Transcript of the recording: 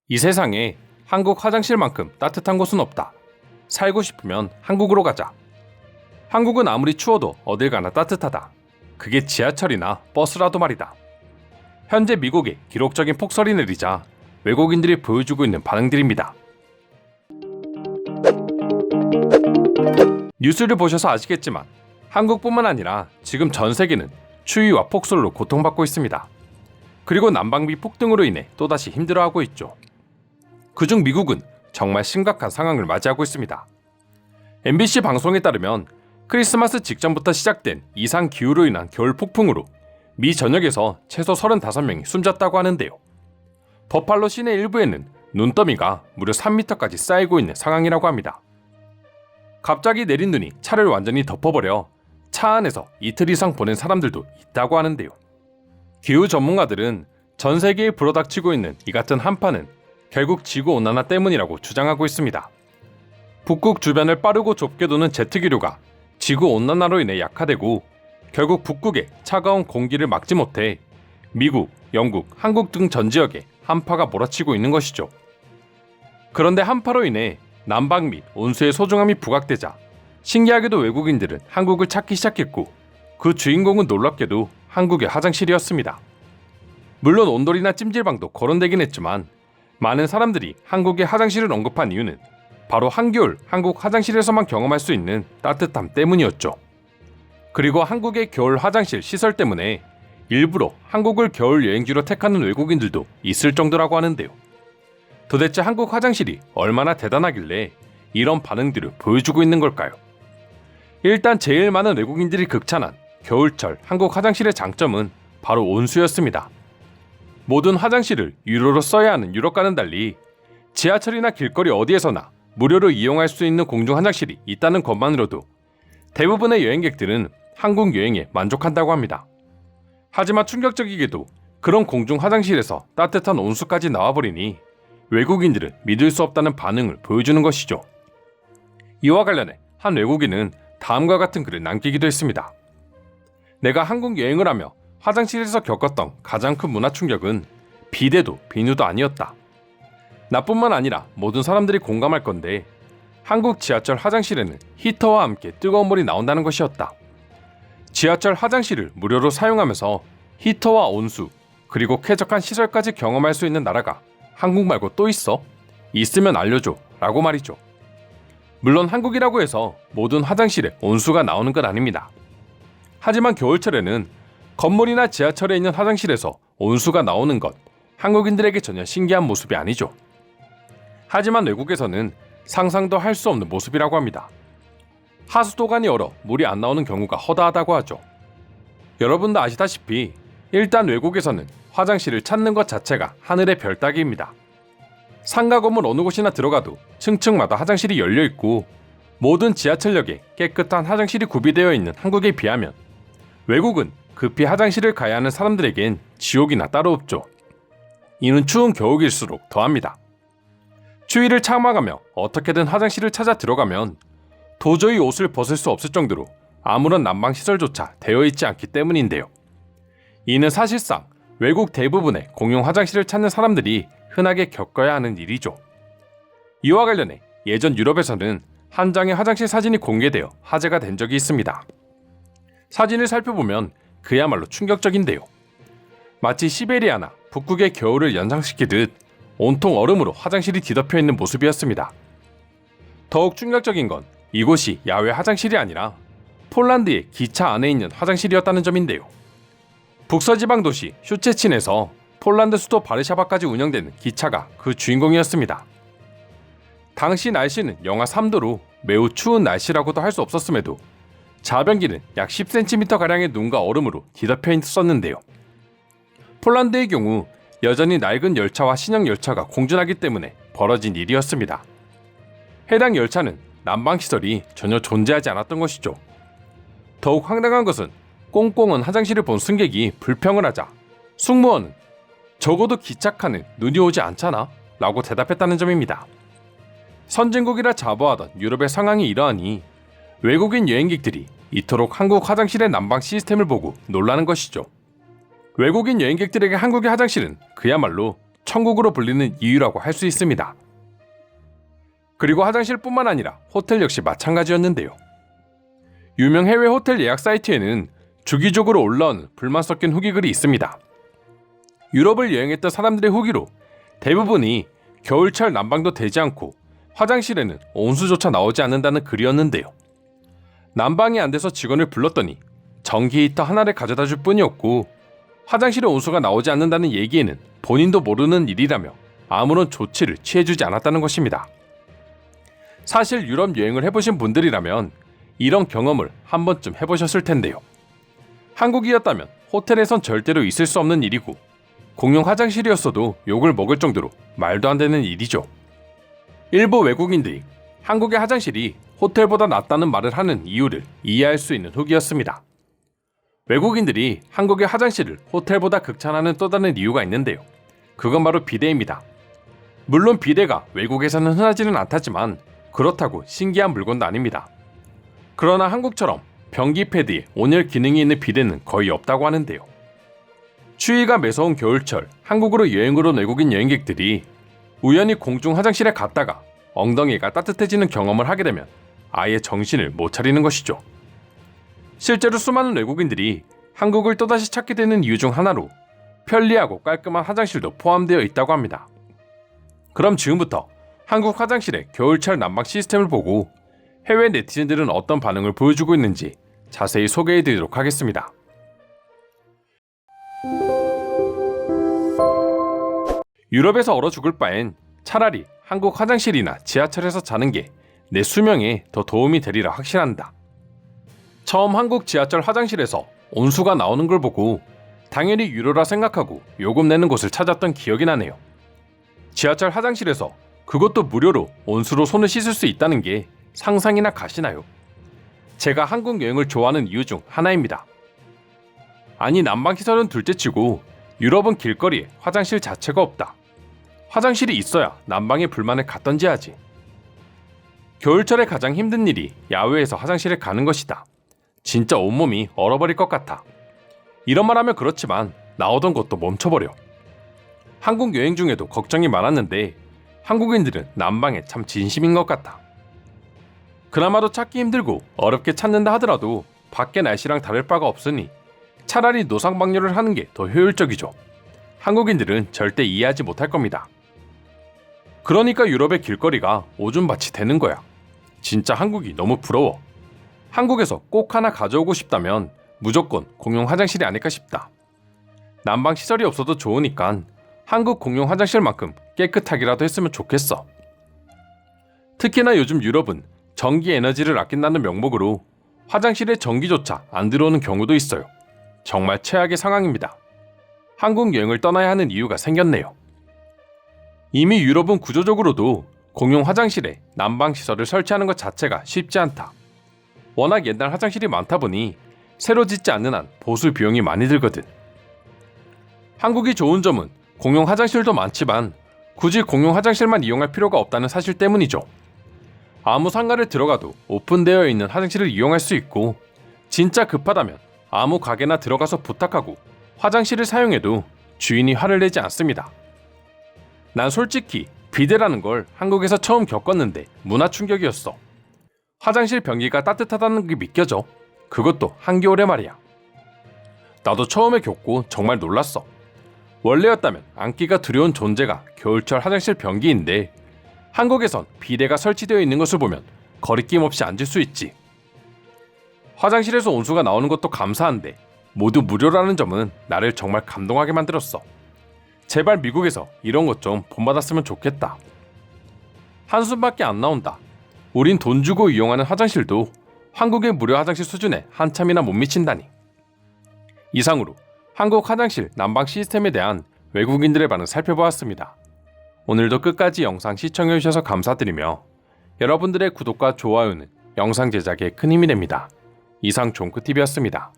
이 세상에 한국 화장실만큼 따뜻한 곳은 없다. 살고 싶으면 한국으로 가자. 한국은 아무리 추워도 어딜 가나 따뜻하다. 그게 지하철이나 버스라도 말이다. 현재 미국에 기록적인 폭설이 내리자 외국인들이 보여주고 있는 반응들입니다. 뉴스를 보셔서 아시겠지만 한국뿐만 아니라 지금 전 세계는 추위와 폭설로 고통받고 있습니다. 그리고 난방비 폭등으로 인해 또다시 힘들어하고 있죠. 그중 미국은 정말 심각한 상황을 맞이하고 있습니다. MBC 방송에 따르면 크리스마스 직전부터 시작된 이상 기후로 인한 겨울 폭풍으로 미 전역에서 최소 35명이 숨졌다고 하는데요. 버팔로 시내 일부에는 눈더미가 무려 3m까지 쌓이고 있는 상황이라고 합니다. 갑자기 내린 눈이 차를 완전히 덮어버려 차 안에서 이틀 이상 보낸 사람들도 있다고 하는데요. 기후 전문가들은 전 세계에 불어닥치고 있는 이 같은 한파는 결국 지구온난화 때문이라고 주장하고 있습니다. 북극 주변을 빠르고 좁게 도는 제트기류가 지구온난화로 인해 약화되고 결국 북극의 차가운 공기를 막지 못해 미국, 영국, 한국 등 전 지역에 한파가 몰아치고 있는 것이죠. 그런데 한파로 인해 난방 및 온수의 소중함이 부각되자 신기하게도 외국인들은 한국을 찾기 시작했고 그 주인공은 놀랍게도 한국의 화장실이었습니다. 물론 온돌이나 찜질방도 거론되긴 했지만 많은 사람들이 한국의 화장실을 언급한 이유는 바로 한겨울 한국 화장실에서만 경험할 수 있는 따뜻함 때문이었죠. 그리고 한국의 겨울 화장실 시설 때문에 일부러 한국을 겨울 여행지로 택하는 외국인들도 있을 정도라고 하는데요. 도대체 한국 화장실이 얼마나 대단하길래 이런 반응들을 보여주고 있는 걸까요? 일단 제일 많은 외국인들이 극찬한 겨울철 한국 화장실의 장점은 바로 온수였습니다. 모든 화장실을 유료로 써야 하는 유럽과는 달리 지하철이나 길거리 어디에서나 무료로 이용할 수 있는 공중 화장실이 있다는 것만으로도 대부분의 여행객들은 한국 여행에 만족한다고 합니다. 하지만 충격적이게도 그런 공중 화장실에서 따뜻한 온수까지 나와버리니 외국인들은 믿을 수 없다는 반응을 보여주는 것이죠. 이와 관련해 한 외국인은 다음과 같은 글을 남기기도 했습니다. 내가 한국 여행을 하며 화장실에서 겪었던 가장 큰 문화 충격은 비데도 비누도 아니었다. 나뿐만 아니라 모든 사람들이 공감할 건데 한국 지하철 화장실에는 히터와 함께 뜨거운 물이 나온다는 것이었다. 지하철 화장실을 무료로 사용하면서 히터와 온수 그리고 쾌적한 시설까지 경험할 수 있는 나라가 한국 말고 또 있어? 있으면 알려줘 라고 말이죠. 물론 한국이라고 해서 모든 화장실에 온수가 나오는 건 아닙니다. 하지만 겨울철에는 건물이나 지하철에 있는 화장실에서 온수가 나오는 것, 한국인들에게 전혀 신기한 모습이 아니죠. 하지만 외국에서는 상상도 할 수 없는 모습이라고 합니다. 하수도관이 얼어 물이 안 나오는 경우가 허다하다고 하죠. 여러분도 아시다시피 일단 외국에서는 화장실을 찾는 것 자체가 하늘의 별 따기입니다. 상가 건물 어느 곳이나 들어가도 층층마다 화장실이 열려있고 모든 지하철역에 깨끗한 화장실이 구비되어 있는 한국에 비하면 외국은 급히 화장실을 가야 하는 사람들에겐 지옥이나 따로 없죠. 이는 추운 겨울일수록 더합니다. 추위를 참아가며 어떻게든 화장실을 찾아 들어가면 도저히 옷을 벗을 수 없을 정도로 아무런 난방시설조차 되어 있지 않기 때문인데요. 이는 사실상 외국 대부분의 공용 화장실을 찾는 사람들이 흔하게 겪어야 하는 일이죠. 이와 관련해 예전 유럽에서는 한 장의 화장실 사진이 공개되어 화제가 된 적이 있습니다. 사진을 살펴보면 그야말로 충격적인데요. 마치 시베리아나 북극의 겨울을 연상시키듯 온통 얼음으로 화장실이 뒤덮여 있는 모습이었습니다. 더욱 충격적인 건 이곳이 야외 화장실이 아니라 폴란드의 기차 안에 있는 화장실이었다는 점인데요. 북서지방 도시 슈체친에서 폴란드 수도 바르샤바까지 운영되는 기차가 그 주인공이었습니다. 당시 날씨는 영하 3도로 매우 추운 날씨라고도 할 수 없었음에도 자변기는 약 10cm가량의 눈과 얼음으로 뒤덮여 있었는데요. 폴란드의 경우 여전히 낡은 열차와 신형 열차가 공존하기 때문에 벌어진 일이었습니다. 해당 열차는 난방시설이 전혀 존재하지 않았던 것이죠. 더욱 황당한 것은 꽁꽁한 화장실을 본 승객이 불평을 하자 승무원은 적어도 기차칸은 눈이 오지 않잖아? 라고 대답했다는 점입니다. 선진국이라 자부하던 유럽의 상황이 이러하니 외국인 여행객들이 이토록 한국 화장실의 난방 시스템을 보고 놀라는 것이죠. 외국인 여행객들에게 한국의 화장실은 그야말로 천국으로 불리는 이유라고 할 수 있습니다. 그리고 화장실뿐만 아니라 호텔 역시 마찬가지였는데요. 유명 해외 호텔 예약 사이트에는 주기적으로 올라오는 불만 섞인 후기 글이 있습니다. 유럽을 여행했던 사람들의 후기로 대부분이 겨울철 난방도 되지 않고 화장실에는 온수조차 나오지 않는다는 글이었는데요. 난방이 안 돼서 직원을 불렀더니 전기 히터 하나를 가져다 줄 뿐이었고 화장실에 온수가 나오지 않는다는 얘기에는 본인도 모르는 일이라며 아무런 조치를 취해주지 않았다는 것입니다. 사실 유럽 여행을 해보신 분들이라면 이런 경험을 한 번쯤 해보셨을 텐데요. 한국이었다면 호텔에선 절대로 있을 수 없는 일이고 공용 화장실이었어도 욕을 먹을 정도로 말도 안 되는 일이죠. 일부 외국인들이 한국의 화장실이 호텔보다 낫다는 말을 하는 이유를 이해할 수 있는 후기였습니다. 외국인들이 한국의 화장실을 호텔보다 극찬하는 또 다른 이유가 있는데요. 그건 바로 비데입니다. 물론 비데가 외국에서는 흔하지는 않다지만 그렇다고 신기한 물건도 아닙니다. 그러나 한국처럼 변기 패드에 온열 기능이 있는 비데는 거의 없다고 하는데요. 추위가 매서운 겨울철 한국으로 여행을 온 외국인 여행객들이 우연히 공중 화장실에 갔다가 엉덩이가 따뜻해지는 경험을 하게 되면 아예 정신을 못 차리는 것이죠. 실제로 수많은 외국인들이 한국을 또다시 찾게 되는 이유 중 하나로 편리하고 깔끔한 화장실도 포함되어 있다고 합니다. 그럼 지금부터 한국 화장실의 겨울철 난방 시스템을 보고 해외 네티즌들은 어떤 반응을 보여주고 있는지 자세히 소개해드리도록 하겠습니다. 유럽에서 얼어 죽을 바엔 차라리 한국 화장실이나 지하철에서 자는 게 내 수명에 더 도움이 되리라 확신한다. 처음 한국 지하철 화장실에서 온수가 나오는 걸 보고 당연히 유료라 생각하고 요금 내는 곳을 찾았던 기억이 나네요. 지하철 화장실에서 그것도 무료로 온수로 손을 씻을 수 있다는 게 상상이나 가시나요? 제가 한국 여행을 좋아하는 이유 중 하나입니다. 아니 난방시설은 둘째치고 유럽은 길거리에 화장실 자체가 없다. 화장실이 있어야 난방에 불만을 갖던지 하지. 겨울철에 가장 힘든 일이 야외에서 화장실에 가는 것이다. 진짜 온몸이 얼어버릴 것 같아. 이런 말 하면 그렇지만 나오던 것도 멈춰버려. 한국 여행 중에도 걱정이 많았는데 한국인들은 난방에 참 진심인 것 같다. 그나마도 찾기 힘들고 어렵게 찾는다 하더라도 밖의 날씨랑 다를 바가 없으니 차라리 노상방뇨를 하는 게 더 효율적이죠. 한국인들은 절대 이해하지 못할 겁니다. 그러니까 유럽의 길거리가 오줌밭이 되는 거야. 진짜 한국이 너무 부러워. 한국에서 꼭 하나 가져오고 싶다면 무조건 공용 화장실이 아닐까 싶다. 난방 시설이 없어도 좋으니까 한국 공용 화장실만큼 깨끗하기라도 했으면 좋겠어. 특히나 요즘 유럽은 전기 에너지를 아낀다는 명목으로 화장실에 전기조차 안 들어오는 경우도 있어요. 정말 최악의 상황입니다. 한국 여행을 떠나야 하는 이유가 생겼네요. 이미 유럽은 구조적으로도 공용 화장실에 난방시설을 설치하는 것 자체가 쉽지 않다. 워낙 옛날 화장실이 많다 보니 새로 짓지 않는 한 보수 비용이 많이 들거든. 한국이 좋은 점은 공용 화장실도 많지만 굳이 공용 화장실만 이용할 필요가 없다는 사실 때문이죠. 아무 상가를 들어가도 오픈되어 있는 화장실을 이용할 수 있고 진짜 급하다면 아무 가게나 들어가서 부탁하고 화장실을 사용해도 주인이 화를 내지 않습니다. 난 솔직히 비데라는 걸 한국에서 처음 겪었는데 문화 충격이었어. 화장실 변기가 따뜻하다는 게 믿겨져. 그것도 한겨울에 말이야. 나도 처음에 겪고 정말 놀랐어. 원래였다면 앉기가 두려운 존재가 겨울철 화장실 변기인데 한국에선 비데가 설치되어 있는 것을 보면 거리낌 없이 앉을 수 있지. 화장실에서 온수가 나오는 것도 감사한데 모두 무료라는 점은 나를 정말 감동하게 만들었어. 제발 미국에서 이런 것 좀 본받았으면 좋겠다. 한숨밖에 안 나온다. 우린 돈 주고 이용하는 화장실도 한국의 무료 화장실 수준에 한참이나 못 미친다니. 이상으로 한국 화장실 난방 시스템에 대한 외국인들의 반응 살펴보았습니다. 오늘도 끝까지 영상 시청해주셔서 감사드리며 여러분들의 구독과 좋아요는 영상 제작에 큰 힘이 됩니다. 이상 종크TV였습니다.